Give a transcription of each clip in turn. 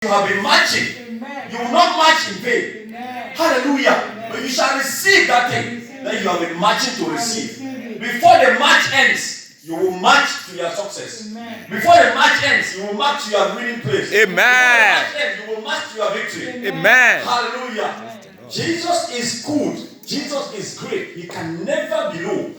You have been marching. You will not march in vain. Hallelujah. But you shall receive that thing that you have been marching to receive. Before the march ends, you will march to your success. Before the march ends, you will march to your winning place. Amen. Before the march ends, you will march to your victory. Amen. Hallelujah. Jesus is good. Jesus is great. He can never be low.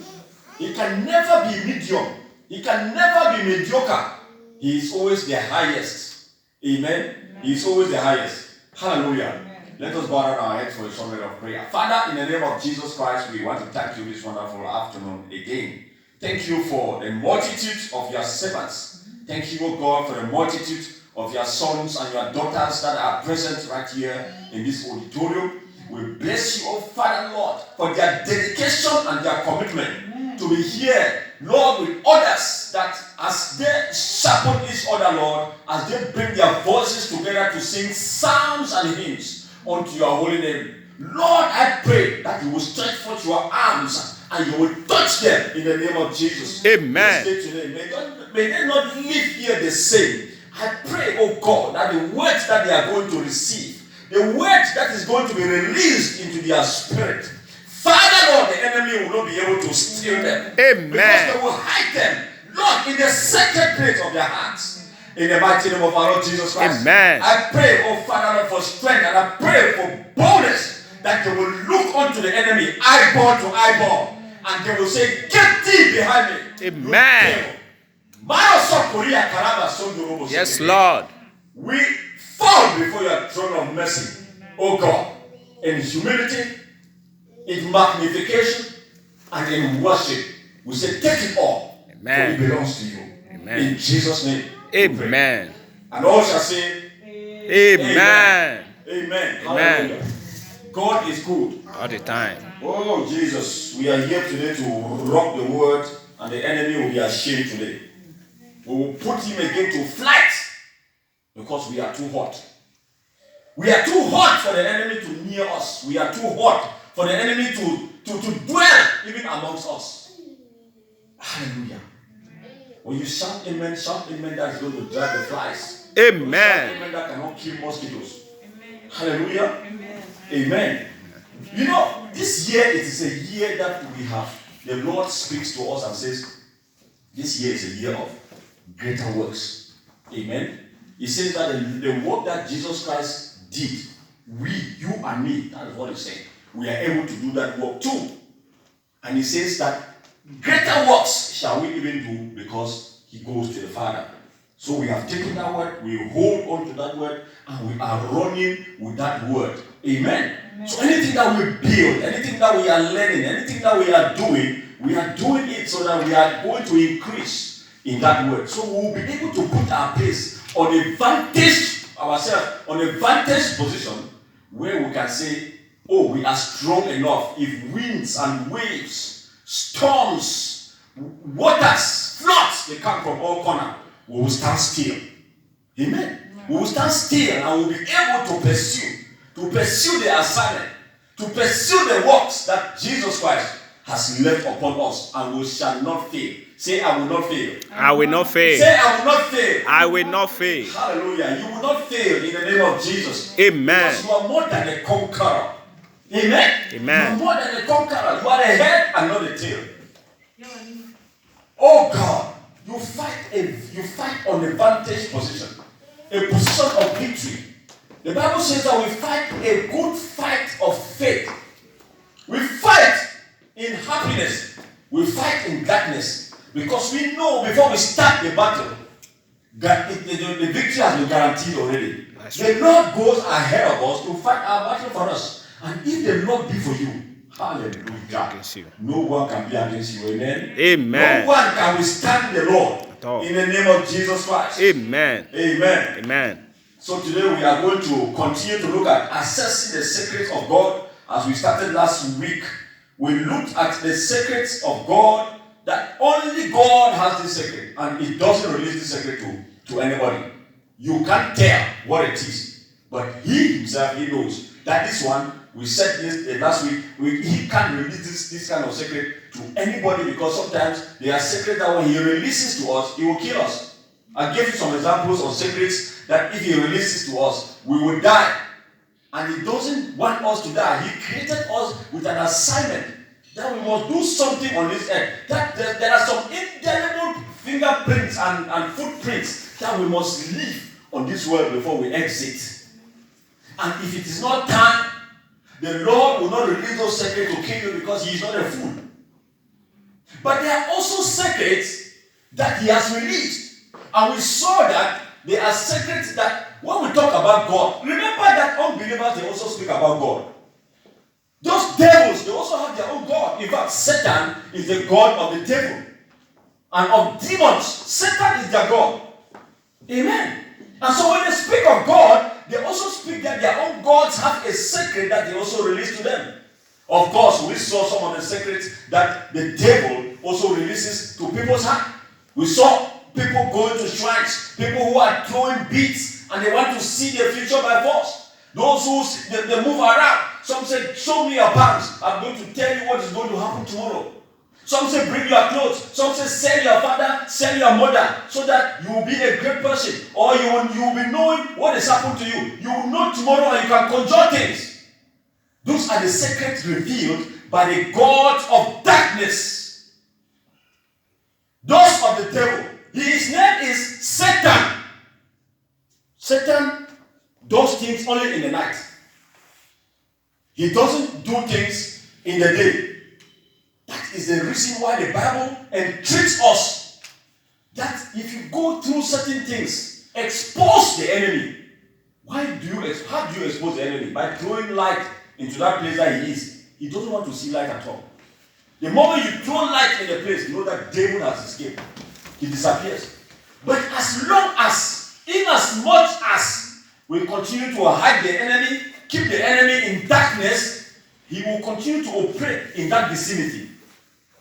He can never be medium. He can never be mediocre. He is always the highest. Amen. He is always the highest. Hallelujah. Let us bow down our heads for a short minute of prayer. Father, in the name of Jesus Christ, we want to thank you this wonderful afternoon again. Thank you for the multitude of your servants. Thank you, O God, for the multitude of your sons and your daughters that are present right here in this auditorium. We bless you, oh Father, Lord, for their dedication and their commitment to be here, Lord, with others, that as they sharpen each other, Lord, as they bring their voices together to sing psalms and hymns unto your holy name. Lord, I pray that you will stretch forth your arms and you will touch them in the name of Jesus. Amen. May they not live here the same. I pray, oh God, that the words that they are going to receive, the word that is going to be released into their spirit, Father, Lord, the enemy will not be able to steal them. Amen. Because they will hide them, Lord, in the secret place of their hearts. In the mighty name of our Lord Jesus Christ. Amen. I pray, oh Father, Lord, for strength, and I pray for boldness, that they will look unto the enemy eyeball to eyeball, and they will say, get thee behind me. Amen. Yes, Lord. We fall before your throne of mercy, oh God, in humility, in magnification, and in worship. We say, take it all. Amen. For it belongs to you. Amen. In Jesus' name. Amen. And all shall say, Amen. Amen. Amen. Hallelujah. God is good. All the time. Oh, Jesus, we are here today to rock the word, and the enemy will be ashamed today. We will put him again to flight because we are too hot. We are too hot for the enemy to near us. We are too hot for the enemy to dwell even amongst us. Hallelujah. When you shout amen, that is going to drive the flies. Amen. Shout amen that cannot kill mosquitoes. Amen. Hallelujah. Amen. Amen. You know, this year, it is a year that we have. The Lord speaks to us and says, this year is a year of greater works. Amen. He says that the work that Jesus Christ did, you and me, that is what he's saying. We are able to do that work too. And he says that greater works shall we even do because he goes to the Father. So we have taken that word, we hold on to that word, and we are running with that word. Amen. Amen. So anything that we build, anything that we are learning, anything that we are doing it so that we are going to increase in that word. So we will be able to put our place on a vantage position where we can say, oh, we are strong enough. If winds and waves, storms, waters, floods, they come from all corners, we will stand still. Amen. We will stand still and we will be able to pursue the assignment, to pursue the works that Jesus Christ has left upon us, and we shall not fail. Say, I will not fail. I will not fail. Say, I will not fail. I will not fail. Hallelujah. You will not fail in the name of Jesus. Amen. Because you are more than a conqueror. Amen. Amen. You are more than a conqueror. You are the head and not the tail. Oh God, you fight on a vantage position, a position of victory. The Bible says that we fight a good fight of faith. We fight in happiness. We fight in darkness. Because we know before we start the battle, that the victory has been guaranteed already. The Lord goes ahead of us to fight our battle for us. And if the Lord be for you, hallelujah, no one can be against you. Amen. Amen. No one can withstand the Lord. In the name of Jesus Christ. Amen. Amen. Amen. So today we are going to continue to look at assessing the secrets of God. As we started last week, we looked at the secrets of God, that only God has this secret, and it doesn't release this secret to anybody. You can't tell what it is, but he himself, he knows that this one, we said this last week, he can't release this kind of secret to anybody, because sometimes they are secrets that when he releases to us, he will kill us. I gave you some examples of secrets that if he releases to us, we will die. And he doesn't want us to die. He created us with an assignment that we must do something on this earth. That there are some indelible fingerprints and footprints that we must leave on this world before we exit. And if it is not time, the Lord will not release those secrets to kill you because he is not a fool. But there are also secrets that he has released. And we saw that there are secrets that when we talk about God, remember that unbelievers, they also speak about God. Those devils, they also have their own God. In fact, Satan is the God of the devil. And of demons, Satan is their God. Amen. And so when they speak of God, they also speak that their own gods have a secret that they also release to them. Of course, we saw some of the secrets that the devil also releases to people's heart. We saw people going to shrines, people who are throwing beads, and they want to see their future by force. Those who they move around. Some say, show me your palms. I'm going to tell you what is going to happen tomorrow. Some say, bring your clothes. Some say, sell your father, sell your mother, so that you will be a great person. Or you will be knowing what has happened to you. You will know tomorrow and you can conjure things. Those are the secrets revealed by the gods of darkness. Those of the devil. His name is Satan. Satan does things only in the night. He doesn't do things in the day. That is the reason why the Bible entreats us that if you go through certain things, expose the enemy. How do you expose the enemy? By throwing light into that place that he is. He doesn't want to see light at all. The moment you throw light in the place, you know that devil has escaped. He disappears. But as long as, in as much as we continue to hide the enemy, keep the enemy in darkness, he will continue to operate in that vicinity.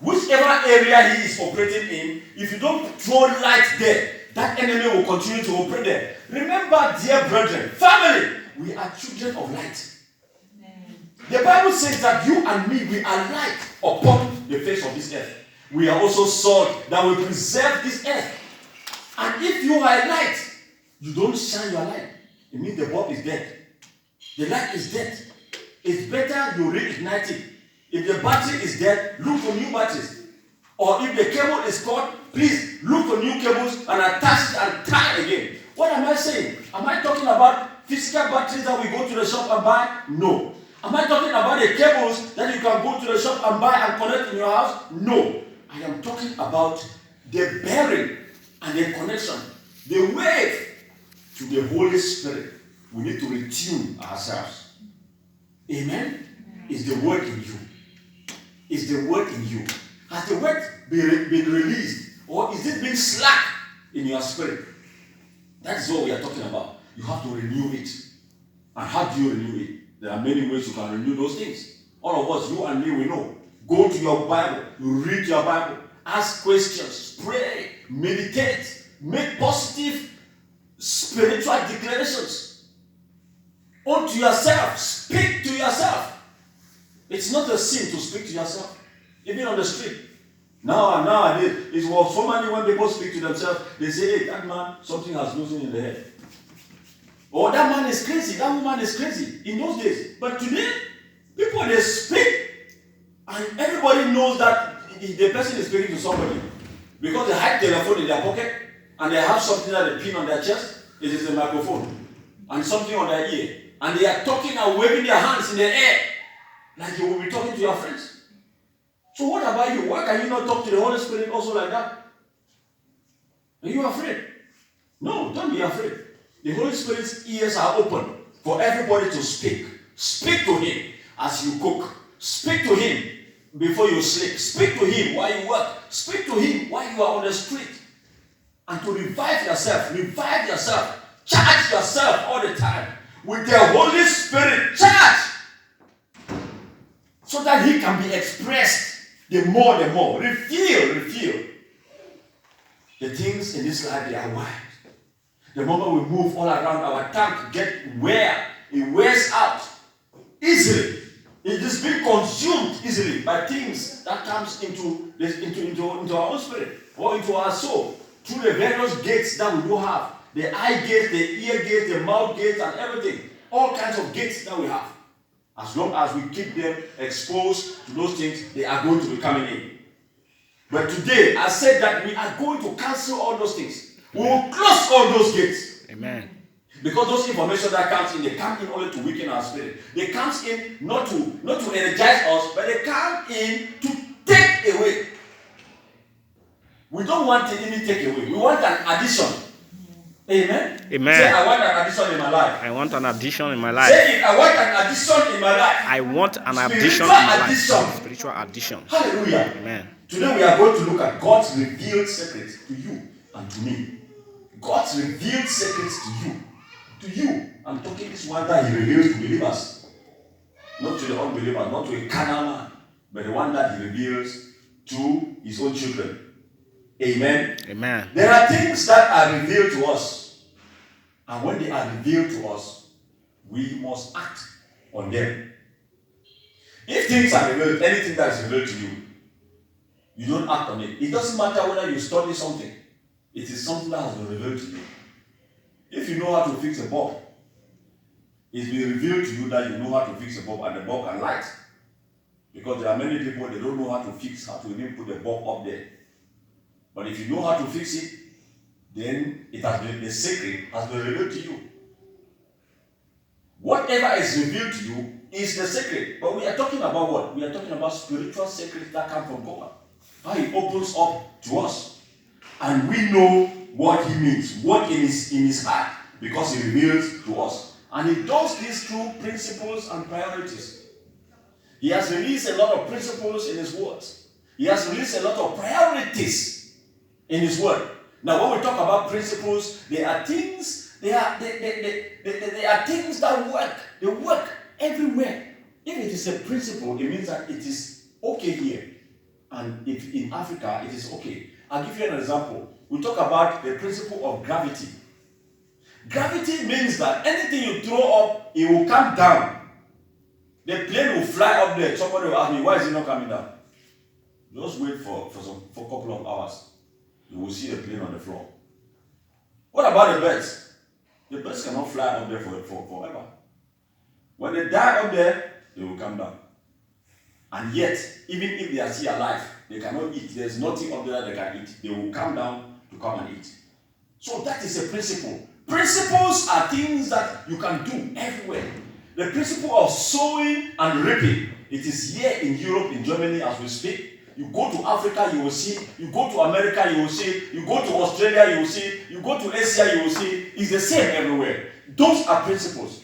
Whichever area he is operating in, if you don't throw light there, that enemy will continue to operate there. Remember, dear brethren, family, we are children of light. Amen. The Bible says that you and me, we are light upon the face of this earth. We are also salt that will preserve this earth. And if you are a light, you don't shine your light. It means the bulb is dead. The light is dead. It's better you reignite it. If the battery is dead, look for new batteries. Or if the cable is cut, please look for new cables and attach it and tie it again. What am I saying? Am I talking about physical batteries that we go to the shop and buy? No. Am I talking about the cables that you can go to the shop and buy and connect in your house? No. I am talking about the bearing and the connection, the wave to the Holy Spirit. We need to retune ourselves. Amen? Is the word in you? Is the word in you? Has the word been released? Or is it being slack in your spirit? That is what we are talking about. You have to renew it. And how do you renew it? There are many ways you can renew those things. All of us, you and me, we know. Go to your Bible. You read your Bible. Ask questions. Pray. Meditate. Make positive spiritual declarations. Unto yourself. Speak to yourself. It's not a sin to speak to yourself. Even on the street. Nowadays, it was so many when people speak to themselves, they say, hey, that man, something has loosened in the head. Or that man is crazy, that woman is crazy. In those days. But today, people, they speak, and everybody knows that the person is speaking to somebody. Because they hide telephone in their pocket, and they have something that they pin on their chest. It is a microphone. And something on their ear. And they are talking and waving their hands in the air. Like you will be talking to your friends. So what about you? Why can you not talk to the Holy Spirit also like that? Are you afraid? No, don't be afraid. The Holy Spirit's ears are open for everybody to speak. Speak to Him as you cook. Speak to Him before you sleep. Speak to Him while you work. Speak to Him while you are on the street. And to revive yourself. Revive yourself. Charge yourself all the time with the Holy Spirit. Charge! So that He can be expressed the more. Reveal. The things in this life, they are wide. The moment we move all around, our tank it wears out easily. It is being consumed easily by things that comes into our own spirit or into our soul through the various gates that we do have. the eye gate, the ear gate, the mouth gate, and everything. All kinds of gates that we have. As long as we keep them exposed to those things, they are going to be coming in. But today, I said that we are going to cancel all those things. We will close all those gates. Amen. Because those information that comes in, they come in only to weaken our spirit. They come in not to energize us, but they come in to take away. We don't want any take away. We want an addition. Amen? Amen. Say, I want an addition in my life. I want an addition in my life. Say it, I want an addition in my life. I want an addition in Spiritual my life. addition. Spiritual addition. Hallelujah. Amen. Today we are going to look at God's revealed secrets to you and to me. God's revealed secrets to you. To you. I'm talking this one that He reveals to believers. Not to the unbeliever, not to a carnal man, but the one that He reveals to His own children. Amen. Amen. There are things that are revealed to us. And when they are revealed to us, we must act on them. If things are revealed, anything that is revealed to you, you don't act on it. It doesn't matter whether you study something. It is something that has been revealed to you. If you know how to fix a bulb, it's been revealed to you that you know how to fix a bulb and the bulb can light. Because there are many people, they don't know how to fix, how to even put the bulb up there. But if you know how to fix it, then it has been, the secret has been revealed to you. Whatever is revealed to you is the secret. But we are talking about what? We are talking about spiritual secrets that come from God. How He opens up to us. And we know what He means, what is in His heart, because He reveals to us. And He does this through principles and priorities. He has released a lot of principles in His words. He has released a lot of priorities in His word. Now, when we talk about principles, there are things, they are things that work. They work everywhere. If it is a principle, it means that it is okay here. And if in Africa, it is okay. I'll give you an example. We talk about the principle of gravity. Gravity means that anything you throw up, it will come down. The plane will fly up there. Somebody will ask me, why is it not coming down? Just wait for a couple of hours. You will see the plane on the floor. What about the birds? The birds cannot fly up there forever. When they die up there, they will come down. And yet, even if they are still alive, they cannot eat. There's nothing up there that they can eat. They will come down to come and eat. So that is a principle. Principles are things that you can do everywhere. The principle of sowing and reaping. It is here in Europe, in Germany, as we speak. You go to Africa, you will see. You go to America, you will see. You go to Australia, you will see. You go to Asia, you will see. It's the same everywhere. Those are principles.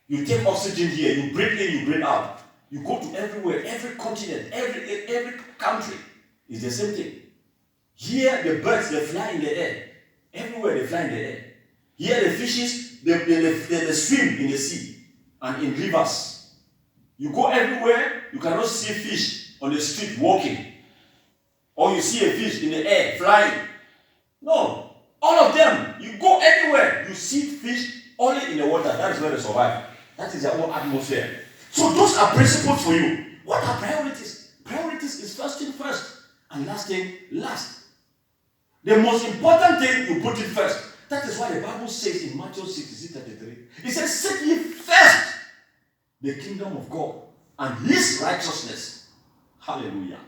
You take oxygen here, you breathe in, you breathe out. You go to everywhere, every continent, every country. It's the same thing. Here, the birds, they fly in the air. Everywhere, they fly in the air. Here, the fishes, they swim in the sea and in rivers. You go everywhere, you cannot see fish on the street walking. Or you see a fish in the air flying. No. All of them, you go anywhere, you see fish only in the water. That is where they survive. That is their own atmosphere. So those are principles for you. What are priorities? Priorities is first thing first and last thing last. The most important thing, you put it first. That is why the Bible says in Matthew 6:33, it says, seek ye first the kingdom of God and His righteousness. Hallelujah.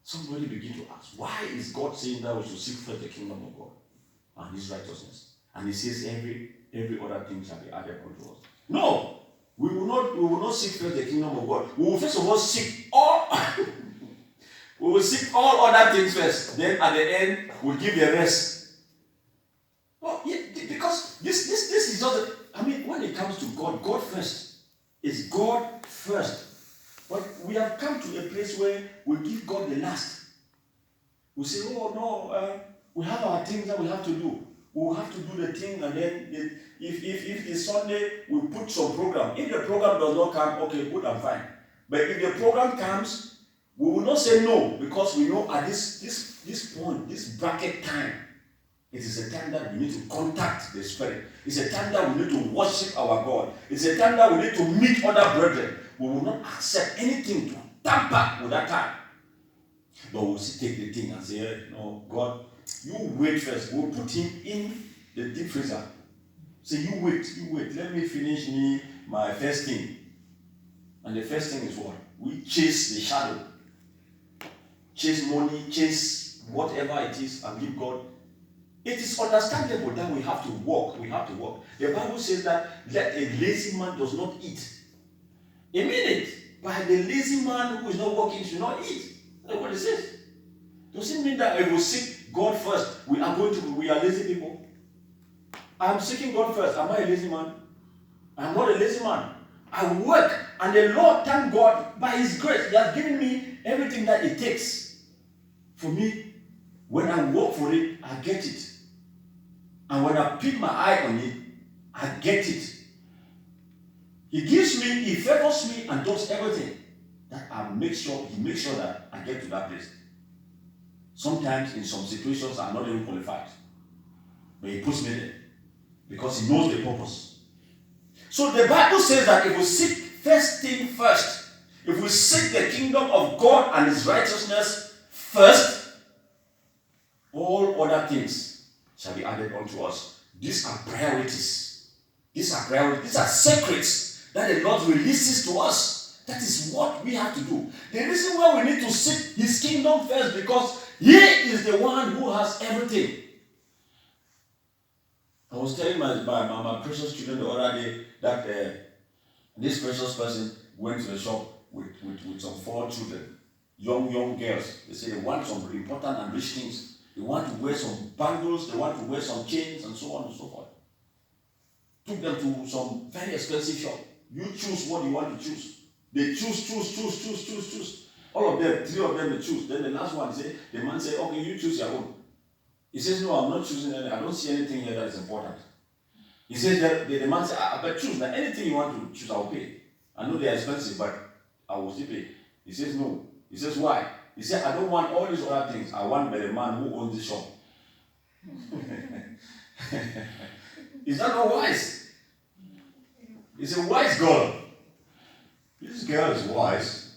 Somebody begin to ask, why is God saying that we should seek first the kingdom of God and His righteousness? And He says every other thing shall be added unto us. No, we will not seek first the kingdom of God. We will first of all seek all we will seek all other things first. Then at the end, we'll give the rest. Well, yeah, because this is not when it comes to God, God first. It's God first. But we have come to a place where we give God the last. We say, oh no, we have our things that we have to do. We will have to do the thing, and then if it's Sunday, we put some program. If the program does not come, okay, good and fine. But if the program comes, we will not say no, because we know at this point, this bracket time, it is a time that we need to contact the Spirit. It's a time that we need to worship our God. It's a time that we need to meet other brethren. We will not accept anything to tamper with that time. But we'll still take the thing and say, no, God, You wait first. We'll put him in the deep freezer. Say, you wait. Let me finish my first thing. And the first thing is what? We chase the shadow. Chase money, chase whatever it is, and give God. It is understandable that we have to work. The Bible says that a lazy man does not eat. A minute, but the lazy man who is not working should not eat. That's what it says. Does it mean that if we seek God first, we are lazy people? I'm seeking God first. Am I a lazy man? I'm not a lazy man. I work, and the Lord, thank God, by His grace, He has given me everything that it takes for me. When I work for it, I get it. And when I put my eye on it, I get it. He gives me, He favors me and does everything that He makes sure that I get to that place. Sometimes in some situations I'm not even qualified. But He puts me there because He knows the purpose. So the Bible says that if we seek first thing first, if we seek the kingdom of God and His righteousness first, all other things shall be added unto us. These are priorities. These are secrets that the Lord releases to us. That is what we have to do. The reason why we need to seek His kingdom first, because He is the one who has everything. I was telling my precious children the other day that this precious person went to the shop with some 4 children, young girls. They say they want some important and rich things. They want to wear some bangles, they want to wear some chains, and so on and so forth. Took them to some very expensive shop. You choose what you want to choose. They choose. All of them, 3 of them, they choose. Then the last one, the man said, okay, you choose your own. He says, no, I'm not choosing anything. I don't see anything here that is important. He says that the man said, I bet choose. Now, anything you want to choose, I'll pay. I know they're expensive, but I will still pay. He says, no. He says, why? He said, I don't want all these other things. I want the man who owns the shop. Is that not wise? He's a wise girl. This girl is wise.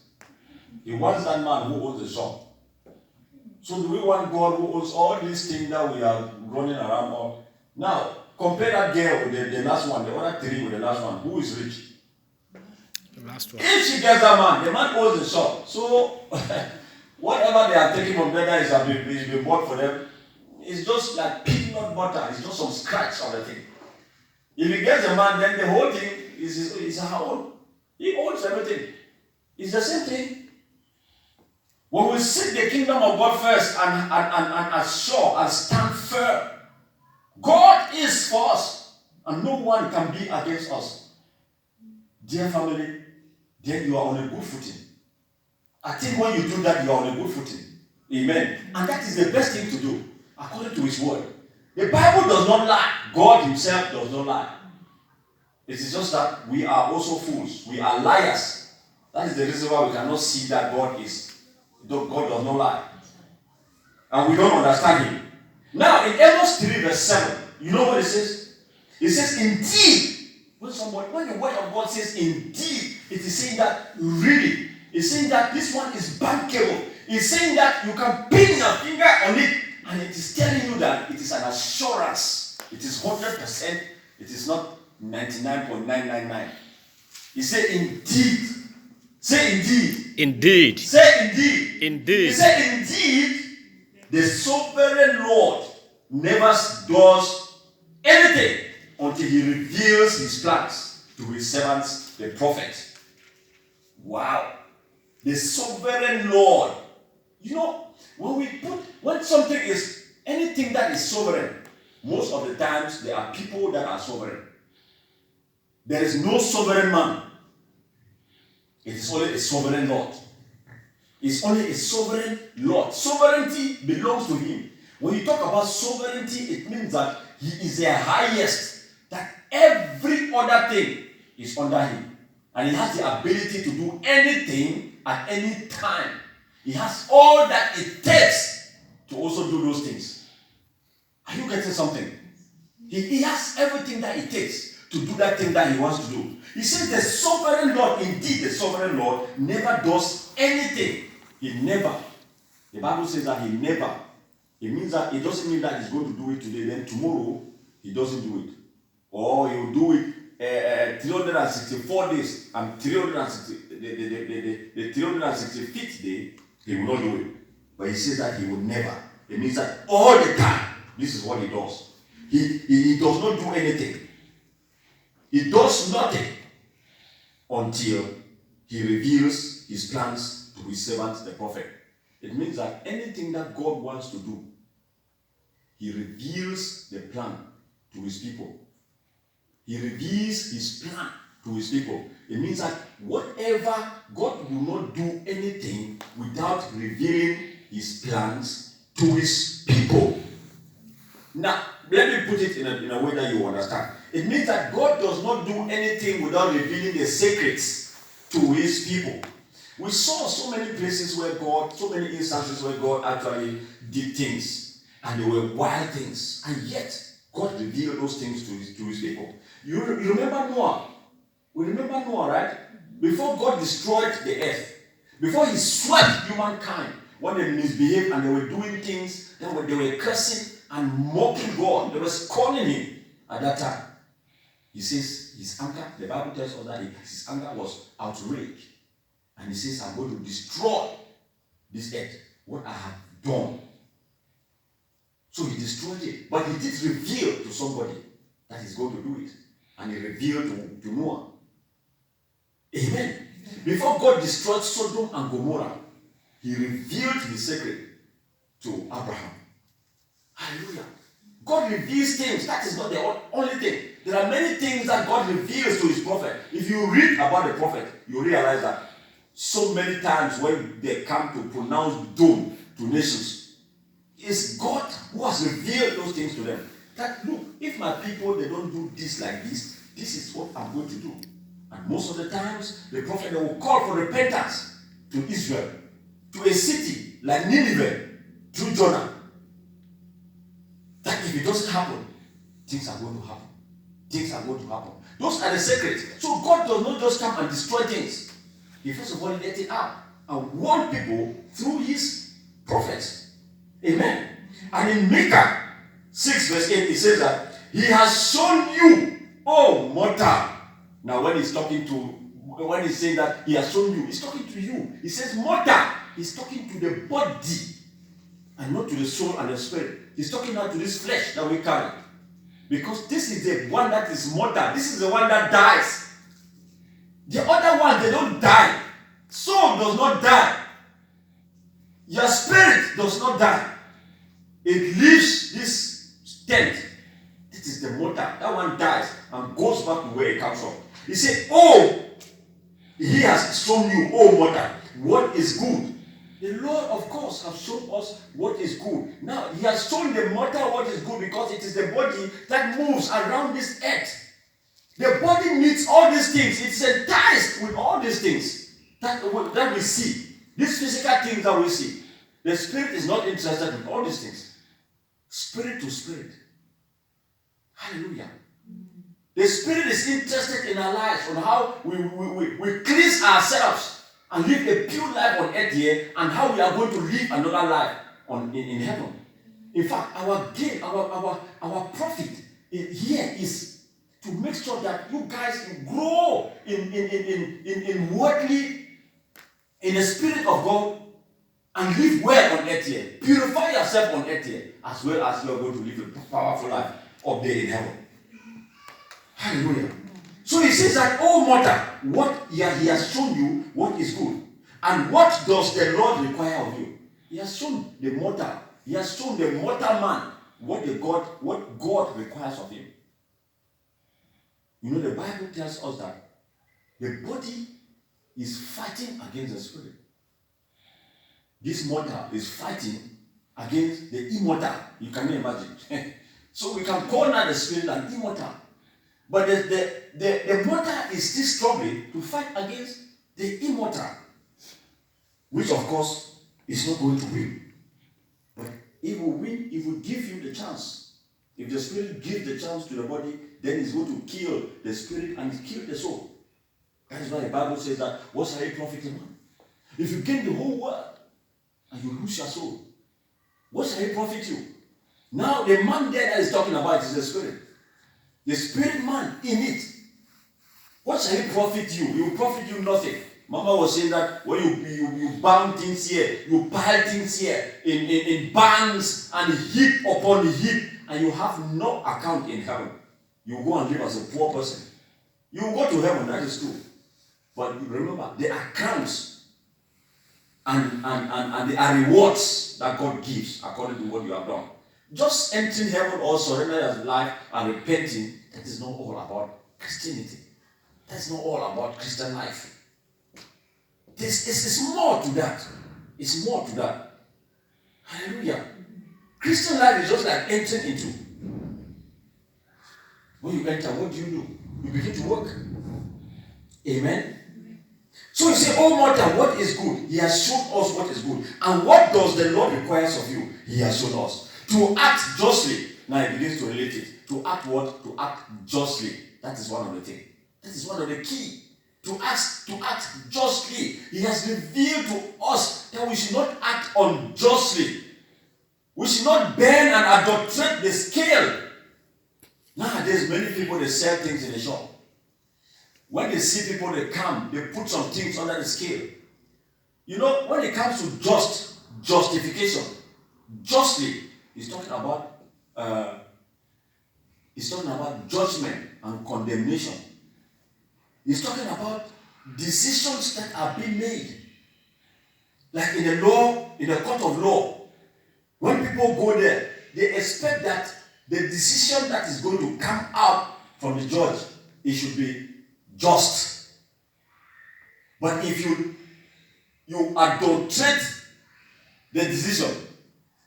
He wants that man who owns the shop. So do we want God who owns all these things that we are running around on? Now, compare that girl with the last one, the other 3 with the last one. Who is rich? The last one. If she gets that man, the man owns the shop. So, whatever they are taking from there that is been bought for them, it's just like peanut butter. It's just some scratch on the thing. If he gets the man, then the whole thing is her own. He owns everything. It's the same thing. When we seek the kingdom of God first and assure and stand firm, God is for us and no one can be against us. Dear family, then you are on a good footing. I think when you do that, you are on a good footing. Amen. And that is the best thing to do, according to His word. The Bible does not lie. God Himself does not lie. It is just that we are also fools. We are liars. That is the reason why we cannot see that God does not lie. And we don't understand Him. Now, in Amos 3 verse 7, you know what it says? It says, indeed. When the word of God says indeed, it is saying that really. It's saying that this one is bankable. It's saying that you can pin your finger on it, and it is telling you that it is an assurance. It is 100%. It is not 99.999. He said indeed. Say indeed. Indeed. Say indeed. Indeed. He said indeed, the sovereign Lord never does anything until He reveals His plans to His servants, the prophet. Wow. The sovereign Lord. You know, when something is, anything that is sovereign, most of the times there are people that are sovereign. There is no sovereign man. It is only a sovereign Lord. It's only a sovereign Lord. Sovereignty belongs to Him. When you talk about sovereignty, it means that He is the highest, that every other thing is under Him. And He has the ability to do anything at any time. He has all that it takes to also do those things. Are you getting something? He has everything that it takes to do that thing that He wants to do. He says the sovereign Lord, indeed the sovereign Lord, never does anything. He never. The Bible says that He never It means that it doesn't mean that he's going to do it today, then tomorrow he doesn't do it. Or he will do it 364 days and 360, the 365th day, he will not do it. But he says that he will never. It means that all the time, this is what he does. He does not do anything. He does nothing until he reveals his plans to his servant, the prophet. It means that anything that God wants to do, he reveals the plan to his people. He reveals his plan to his people. It means that whatever, God will not do anything without revealing his plans to his people. Now, let me put it in a way that you understand. It means that God does not do anything without revealing the secrets to his people. We saw so many places where God, so many instances where God actually did things, and they were wild things, and yet God revealed those things to his people. You remember Noah? We remember Noah, right? Before God destroyed the earth, before he swept humankind, when they misbehaved and they were doing things, they were cursing and mocking God, they were scorning him at that time. He says his anger, the Bible tells us that his anger was outraged. And he says, I'm going to destroy this earth, what I have done. So he destroyed it. But he did reveal to somebody that he's going to do it. And he revealed to Noah. Amen. Before God destroyed Sodom and Gomorrah, he revealed his secret to Abraham. Hallelujah. God reveals things. That is not the only thing. There are many things that God reveals to his prophet. If you read about the prophet, you realize that so many times when they come to pronounce doom to nations, it's God who has revealed those things to them. That, look, if my people, they don't do this like this, this is what I'm going to do. And most of the times, the prophet, they will call for repentance to Israel, to a city like Nineveh, through Jonah. That if it doesn't happen, things are going to happen. Things are going to happen. Those are the secrets. So God does not just come and destroy things. He first of all let it out and warn people through his prophets. Amen. And in Micah 6 verse 8, it says that he has shown you, oh mortal. Now when he's saying that he has shown you, he's talking to you. He says mortal. He's talking to the body and not to the soul and the spirit. He's talking now to this flesh that we carry. Because this is the one that is mortal. This is the one that dies. The other one, they don't die. Soul does not die. Your spirit does not die. It leaves this tent. This is the mortal. That one dies and goes back to where it comes from. He said, oh, he has shown you, oh mortal, what is good. The Lord, of course, has shown us what is good. Now, he has shown the mortal what is good because it is the body that moves around this earth. The body needs all these things. It's enticed with all these things that we see. These physical things that we see. The spirit is not interested in all these things. Spirit to spirit. Hallelujah. The spirit is interested in our lives, on how we cleanse ourselves and live a pure life on earth here, and how we are going to live another life in heaven. In fact, our gain, our profit here is to make sure that you guys grow in worldly, in the spirit of God, and live well on earth here. Purify yourself on earth here, as well as you are going to live a powerful life up there in heaven. Hallelujah. So he says that, oh mortal, what he has shown you what is good. And what does the Lord require of you? He has shown the mortal. He has shown the mortal man what God requires of him. You know, the Bible tells us that the body is fighting against the spirit. This mortal is fighting against the immortal. You can imagine. So we can call now the spirit an immortal. But the mortal is still struggling to fight against the immortal, which of course is not going to win. But it will win if we give him the chance. If the spirit gives the chance to the body, then it's going to kill the spirit and kill the soul. That is why the Bible says that, what shall it profit a man? If you gain the whole world and you lose your soul, What shall it profit you? Now, the man there that is talking about is the spirit. The spirit man in it. What shall it profit you? It will profit you nothing. Mama was saying that when you bound things here, you pile things here in barns and heap upon heap, and you have no account in heaven. You go and live as a poor person. You will go to heaven, that is true. But remember, there are crowns and there are rewards that God gives according to what you have done. Just entering heaven or surrendering your life and repenting, that is not all about Christianity. That's not all about Christian life. It's more to that. It's more to that. Hallelujah. Christian life is just like entering into. When you enter, what do? You begin to work. Amen. So you say, oh mortal, what is good? He has shown us what is good. And what does the Lord requires of you? He has shown us. To act justly. Now he begins to relate it. To act what? To act justly. That is one of the things. That is one of the key. To act justly. He has revealed to us that we should not act unjustly. We should not bend and adulterate the scale. Nowadays, many people, they sell things in the shop. When they see people, they come, they put some things under the scale. You know, when it comes to justification, justly, he's talking about judgment and condemnation. He's talking about decisions that are being made. Like in the law, in the court of law, when people go there, they expect that the decision that is going to come out from the judge, it should be just. But if you adulterate the decision,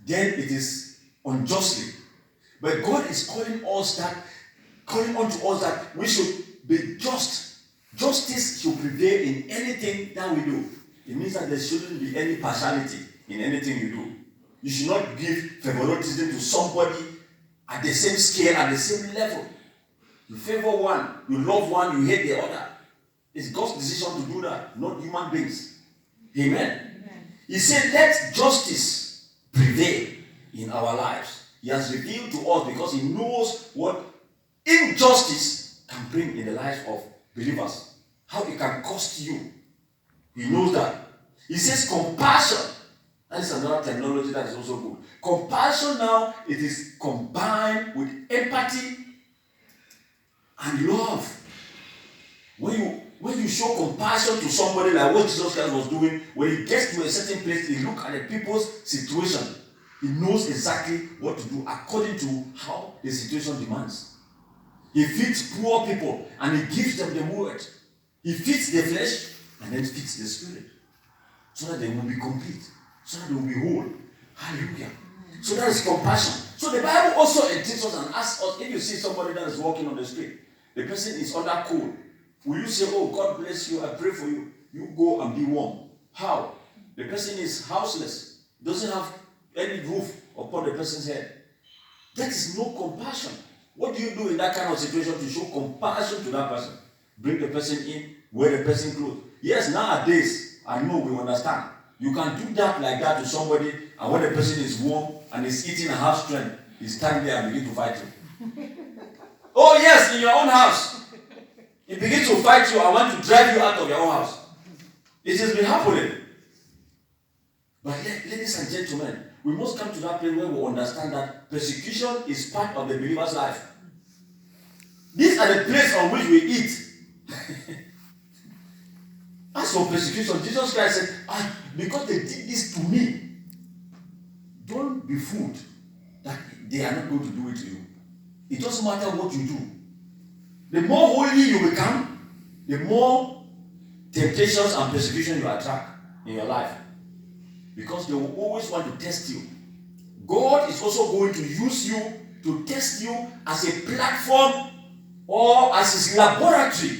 then it is unjustly. But God is calling unto us that we should be just. Justice should prevail in anything that we do. It means that there shouldn't be any partiality in anything you do. You should not give favoritism to somebody at the same scale, at the same level. You favor one, you love one, you hate the other. It's God's decision to do that, not human beings. Amen. He said, let justice prevail in our lives. He has revealed to us because he knows what injustice can bring in the lives of believers. How it can cost you. He knows that. He says compassion. That is another terminology that is also good. Compassion now, it is combined with empathy and love. When you show compassion to somebody like what Jesus Christ was doing, when he gets to a certain place, he looks at the people's situation. He knows exactly what to do according to how the situation demands. He feeds poor people and he gives them the word. He feeds the flesh and then feeds the spirit. So that they will be complete. So that they will be whole. Hallelujah. So that is compassion. So the Bible also teaches us and asks us, if you see somebody that is walking on the street, the person is under cold. Will you say, oh, God bless you, I pray for you. You go and be warm. How? The person is houseless. Doesn't have any roof upon the person's head. That is no compassion. What do you do in that kind of situation to show compassion to that person? Bring the person in, wear the person clothes. Yes, nowadays, I know we understand. You can do that like that to somebody, and when the person is warm and is eating and half strength, he stand there and begin to fight you. Oh yes, in your own house. He begins to fight you and want to drive you out of your own house. It has been happening. But ladies and gentlemen, we must come to that place where we understand that persecution is part of the believer's life. These are the places on which we eat. As for persecution, Jesus Christ said, because they did this to me, don't be fooled that they are not going to do it to you. It doesn't matter what you do. The more holy you become, the more temptations and persecution you attract in your life. Because they will always want to test you. God is also going to use you to test you as a platform or as his laboratory.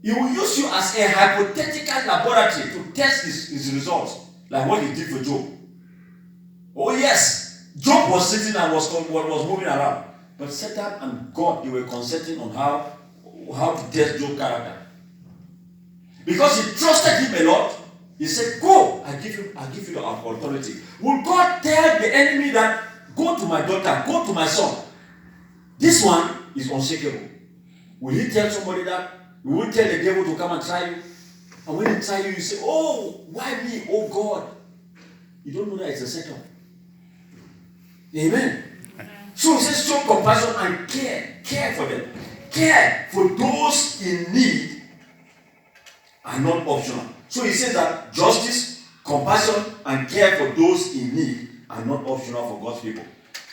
He will use you as a hypothetical laboratory to test his results, like what he did for Job. Oh yes, Job was sitting and was moving around. But Satan and God, they were consulting on how to test Job's character. Because he trusted him a lot, He said, go, I give you the authority. Will God tell the enemy that, go to my daughter, go to my son? This one is unshakable. Will he tell somebody that? Will he tell the devil to come and try you? And when he try you, you say, oh, why me? Oh God. You don't know that it's a setup. Amen. So he says, show compassion and care. Care for them. Care for those in need are not optional. So he says that justice, compassion, and care for those in need are not optional for God's people.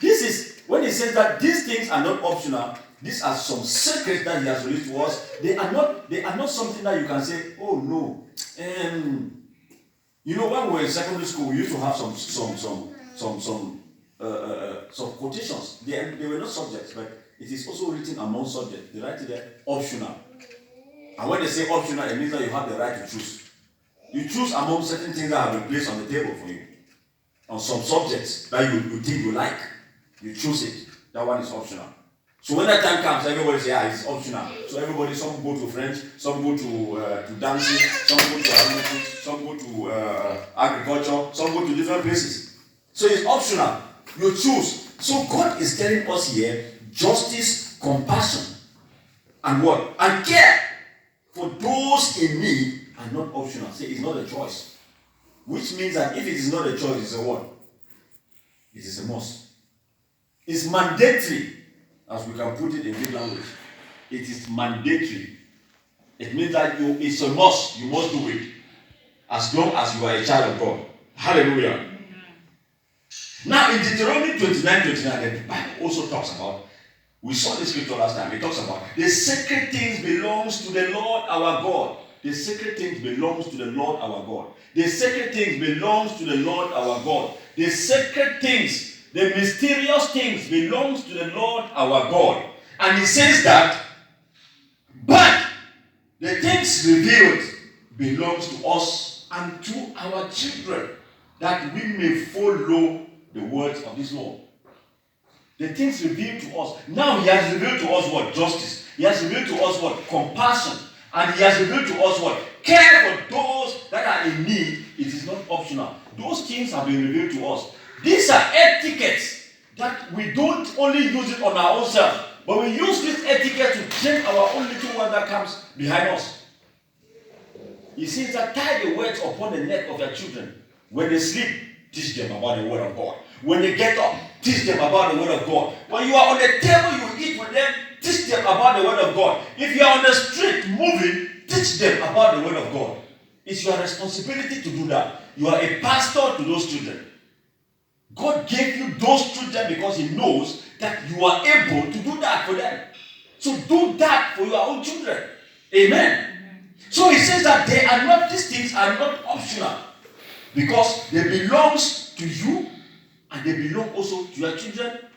This is, when he says that these things are not optional, these are some secrets that he has released to us. They are not something that you can say, oh no. You know, when we were in secondary school, we used to have some quotations. They were not subjects, but it is also written among subjects. They write it there, optional. And when they say optional, it means that you have the right to choose. You choose among certain things that have been placed on the table for you. On some subjects that you think you like, you choose it. That one is optional. So when that time comes, everybody says, it's optional. So everybody, some go to French, some go to dancing, some go to agriculture, some go to agriculture, some go to different places. So it's optional. You choose. So God is telling us here, justice, compassion, and what? And care for those in need are not optional. Say it's not a choice. Which means that if it is not a choice, it's a what? It is a must. It's mandatory, as we can put it in big language. It is mandatory. It means that it's a must. You must do it. As long as you are a child of God. Hallelujah. Now in Deuteronomy 29, the Bible also talks about, we saw this scripture last time, it talks about the sacred things belongs to the Lord our God. The sacred things belongs to the Lord our God. The sacred things belongs to the Lord our God. The sacred things, the mysterious things belongs to the Lord our God. And he says that, but the things revealed belongs to us and to our children, that we may follow the words of this law. The things revealed to us. Now he has revealed to us what? Justice. He has revealed to us what? Compassion. And he has revealed to us what? Care for those that are in need. It is not optional. Those things have been revealed to us. These are etiquettes that we don't only use it on our own self, but we use this etiquette to train our own little one that comes behind us. He says that tie the words upon the neck of your children. When they sleep, teach them about the word of God. When they get up, teach them about the word of God. When you are on the table, you eat with them, teach them about the word of God. If you are on the street moving, teach them about the word of God. It's your responsibility to do that. You are a pastor to those children. God gave you those children because he knows that you are able to do that for them. So do that for your own children. Amen. So he says that these things are not optional, because they belong to you and they belong also to your children